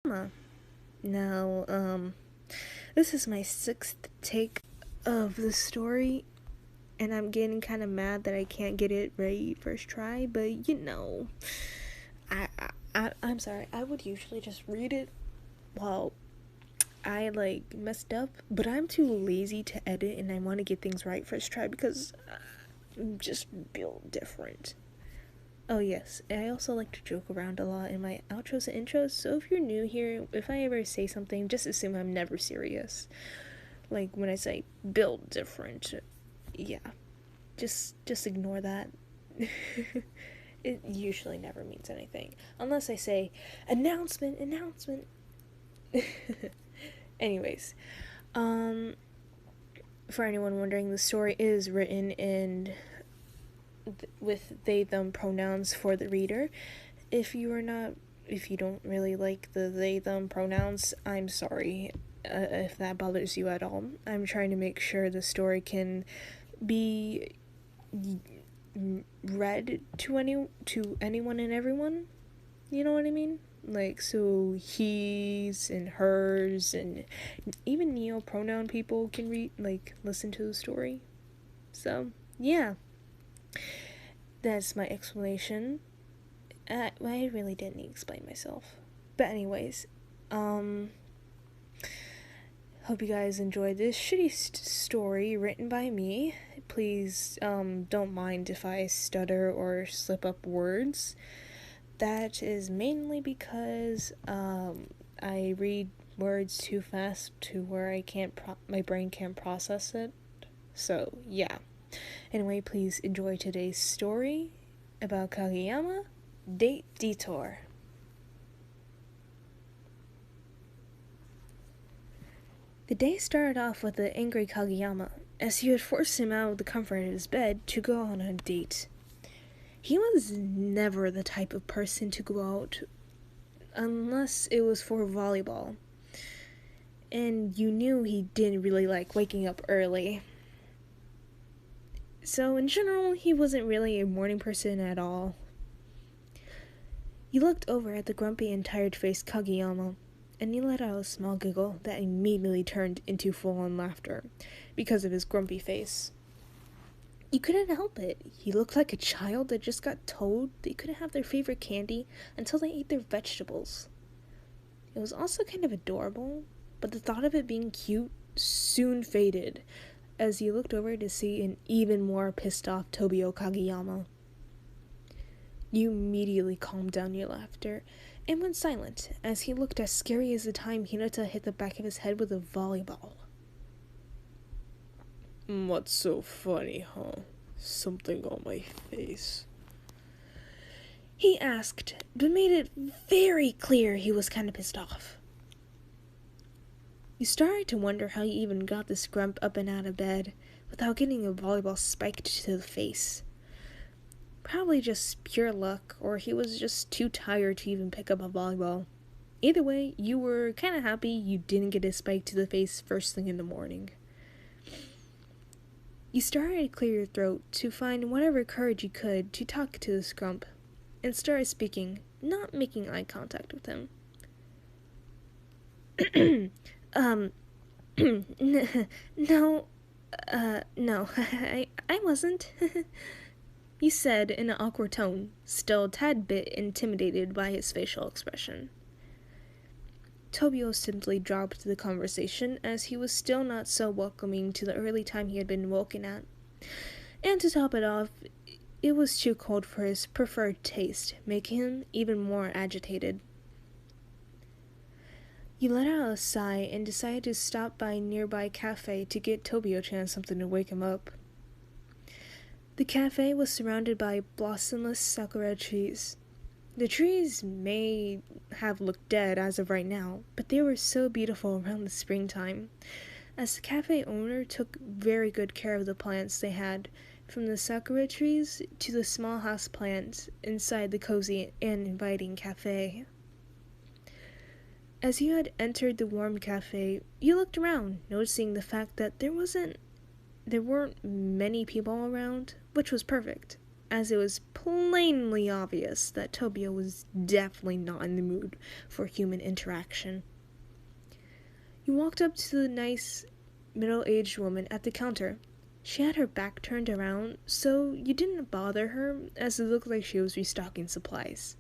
Now, this is my 6th take of the story, and I'm getting kind of mad that I can't get it right first try, but I'm sorry. I would usually just read it while I messed up, but I'm too lazy to edit, and I want to get things right first try because I'm just built different. Oh yes, I also like to joke around a lot in my outros and intros, so if you're new here, if I ever say something, just assume I'm never serious. Like when I say build different, yeah, just ignore that. It usually never means anything, unless I say announcement. Anyways, for anyone wondering, the story is written in with they them pronouns for the reader. If you don't really like the they them pronouns, I'm sorry if that bothers you at all. I'm trying to make sure the story can be read to anyone and everyone. You know what I mean? Like, so he's and hers and even neo pronoun people can listen to the story. So yeah, that's my explanation. I really didn't explain myself. But anyways, hope you guys enjoyed this shitty story written by me. Please, don't mind if I stutter or slip up words. That is mainly because, I read words too fast to where my brain can't process it. So, yeah. Anyway, please enjoy today's story about Kageyama, Detour. The day started off with the angry Kageyama, as you had forced him out of the comfort of his bed to go on a date. He was never the type of person to go out unless it was for volleyball, and you knew he didn't really like waking up early. So in general, he wasn't really a morning person at all. You looked over at the grumpy and tired-faced Kageyama, and he let out a small giggle that immediately turned into full-on laughter because of his grumpy face. You couldn't help it. He looked like a child that just got told they couldn't have their favorite candy until they ate their vegetables. It was also kind of adorable, but the thought of it being cute soon faded as you looked over to see an even more pissed-off Tobio Kageyama. You immediately calmed down your laughter and went silent as he looked as scary as the time Hinata hit the back of his head with a volleyball. What's so funny, huh? Something on my face. He asked, but made it very clear he was kind of pissed off. You started to wonder how he even got this grump up and out of bed without getting a volleyball spiked to the face. Probably just pure luck, or he was just too tired to even pick up a volleyball. Either way, you were kind of happy you didn't get a spike to the face first thing in the morning. You started to clear your throat to find whatever courage you could to talk to the scrump, and started speaking, not making eye contact with him. No, I wasn't, you said in an awkward tone, still a tad bit intimidated by his facial expression. Tobio simply dropped the conversation as he was still not so welcoming to the early time he had been woken at. And to top it off, it was too cold for his preferred taste, making him even more agitated. You let out a sigh and decided to stop by a nearby cafe to get Tobio-chan something to wake him up. The cafe was surrounded by blossomless sakura trees. The trees may have looked dead as of right now, but they were so beautiful around the springtime, as the cafe owner took very good care of the plants they had, from the sakura trees to the small house plants inside the cozy and inviting cafe. As you had entered the warm cafe, you looked around, noticing the fact that there weren't many people around, which was perfect. as it was plainly obvious that Tobio was definitely not in the mood for human interaction. You walked up to the nice middle-aged woman at the counter. She had her back turned around, so you didn't bother her, as it looked like she was restocking supplies.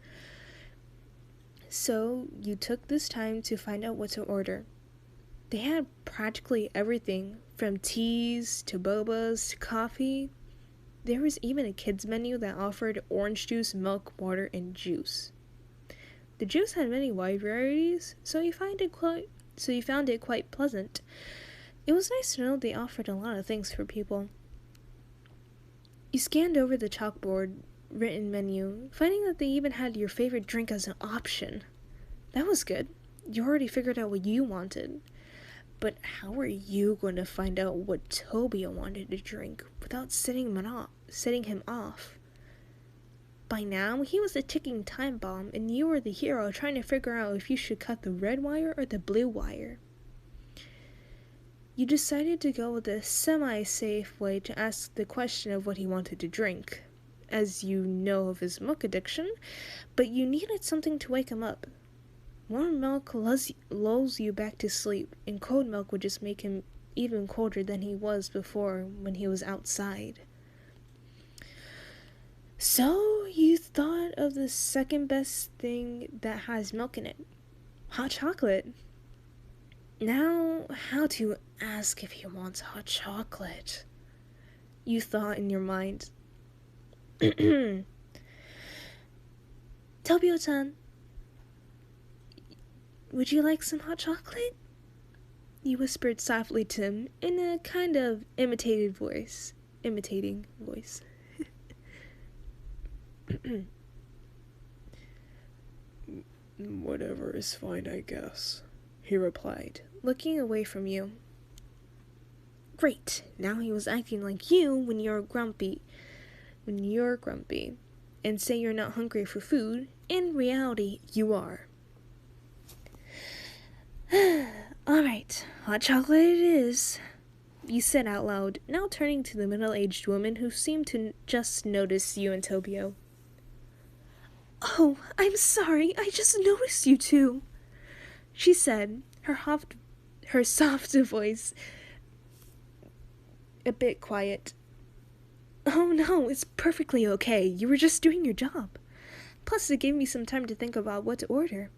So you took this time to find out what to order. They had practically everything, from teas to bobas to coffee. There was even a kids menu that offered orange juice, milk, water, and juice. The juice had many wide varieties, so you found it quite pleasant. It was nice to know they offered a lot of things for people. You scanned over the chalkboard written menu, finding that they even had your favorite drink as an option. That was good. You already figured out what you wanted. But how were you going to find out what Tobio wanted to drink without setting him off? By now, he was a ticking time bomb, and you were the hero trying to figure out if you should cut the red wire or the blue wire. You decided to go with the semi-safe way to ask the question of what he wanted to drink, as you know of his milk addiction, but you needed something to wake him up. Warm milk lulls you back to sleep, and cold milk would just make him even colder than he was before when he was outside. So you thought of the second best thing that has milk in it. Hot chocolate. Now, how to ask if he wants hot chocolate? You thought in your mind. Tobio-chan, would you like some hot chocolate? You whispered softly to him in a kind of imitating voice. Whatever is fine, I guess, he replied, looking away from you. Great, now he was acting like you when you're grumpy, and say you're not hungry for food. In reality, you are. Alright, hot chocolate it is, you said out loud, now turning to the middle-aged woman who seemed to just notice you and Tobio. Oh, I'm sorry, I just noticed you two, she said, her soft voice a bit quiet. Oh no, it's perfectly okay, you were just doing your job. Plus, it gave me some time to think about what to order.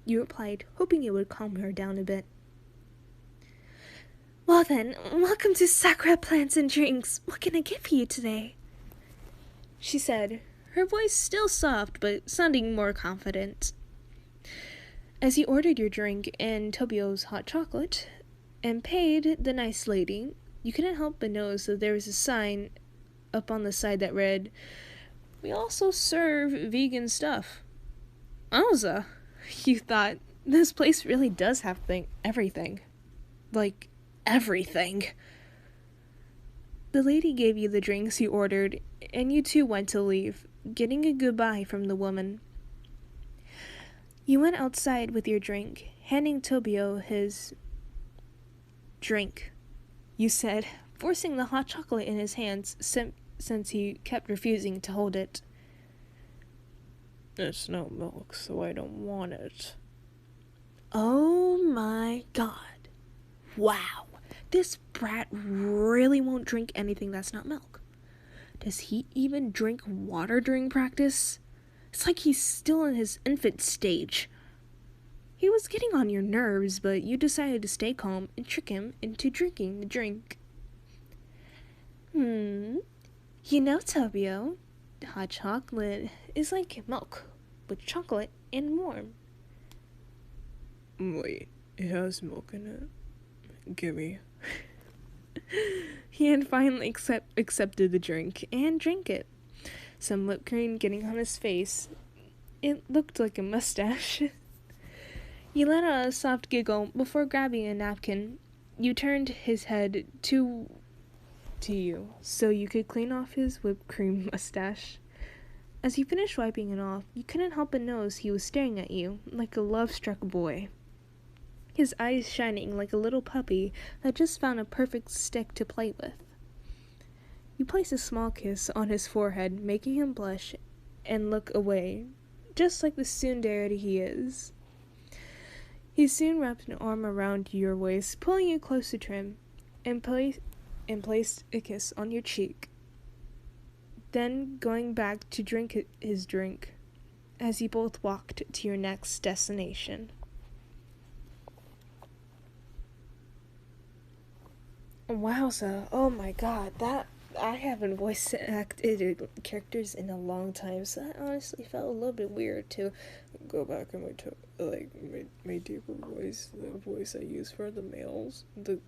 You replied, hoping it would calm her down a bit. Well then, welcome to Sakura Plants and Drinks. What can I get for you today? She said, her voice still soft but sounding more confident. As you ordered your drink and Tobio's hot chocolate, and paid the nice lady, you couldn't help but notice that there was a sign up on the side that read, "We also serve vegan stuff." Owza! You thought, this place really does have everything. Like, everything. The lady gave you the drinks you ordered, and you two went to leave, getting a goodbye from the woman. You went outside with your drink, handing Tobio his drink, you said, forcing the hot chocolate in his hands since he kept refusing to hold it. It's no milk, so I don't want it. Oh my god. Wow. This brat really won't drink anything that's not milk. Does he even drink water during practice? It's like he's still in his infant stage. He was getting on your nerves, but you decided to stay calm and trick him into drinking the drink. You know, Tobio, hot chocolate is like milk, with chocolate and warm. Wait, it has milk in it? Gimme. He had finally accepted the drink and drank it. Some whipped cream getting on his face. It looked like a mustache. He let out a soft giggle before grabbing a napkin. You turned his head to you so you could clean off his whipped cream mustache. As you finished wiping it off, you couldn't help but notice he was staring at you like a love-struck boy. His eyes shining like a little puppy that just found a perfect stick to play with. You place a small kiss on his forehead, making him blush and look away, just like the tsundere he is. He soon wrapped an arm around your waist, pulling you closer to him, and placed a kiss on your cheek. Then going back to drink his drink, as you both walked to your next destination. Wowza, oh my god, that I haven't voice acted characters in a long time, so that honestly felt a little bit weird to Go back in my deeper voice, the voice I use for the males, the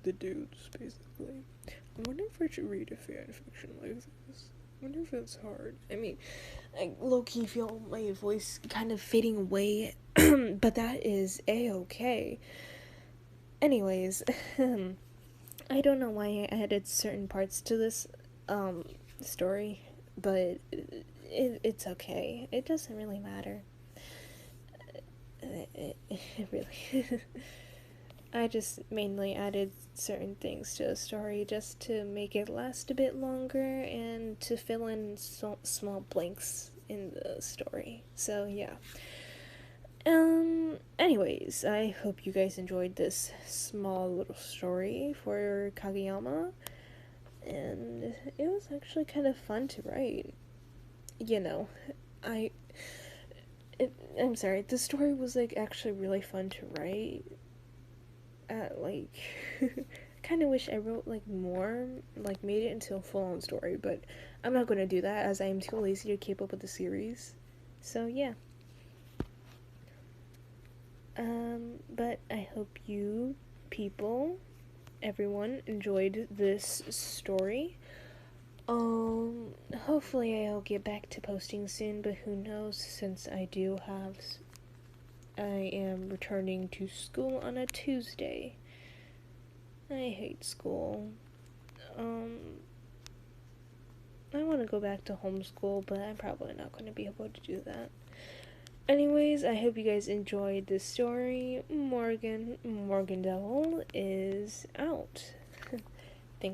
dudes, basically. I wonder if I should read a fanfiction like this. I wonder if it's hard. I mean, I low-key feel my voice kind of fading away, but that is a-okay. Anyways, I don't know why I added certain parts to this story, but it's okay. It doesn't really matter. It really. I just mainly added certain things to the story just to make it last a bit longer and to fill in small blanks in the story. So yeah. Anyways, I hope you guys enjoyed this small little story for Kageyama, and it was actually kind of fun to write. You know, I'm sorry, the story was like actually really fun to write. Kind of wish I wrote like more, like made it into a full-on story, but I'm not gonna do that as I am too lazy to keep up with the series. So yeah. But I hope you people, everyone, enjoyed this story. Hopefully I'll get back to posting soon, but who knows, since I am returning to school on a Tuesday. I hate school. I want to go back to homeschool, but I'm probably not going to be able to do that. Anyways, I hope you guys enjoyed this story. Morgan Devil is out.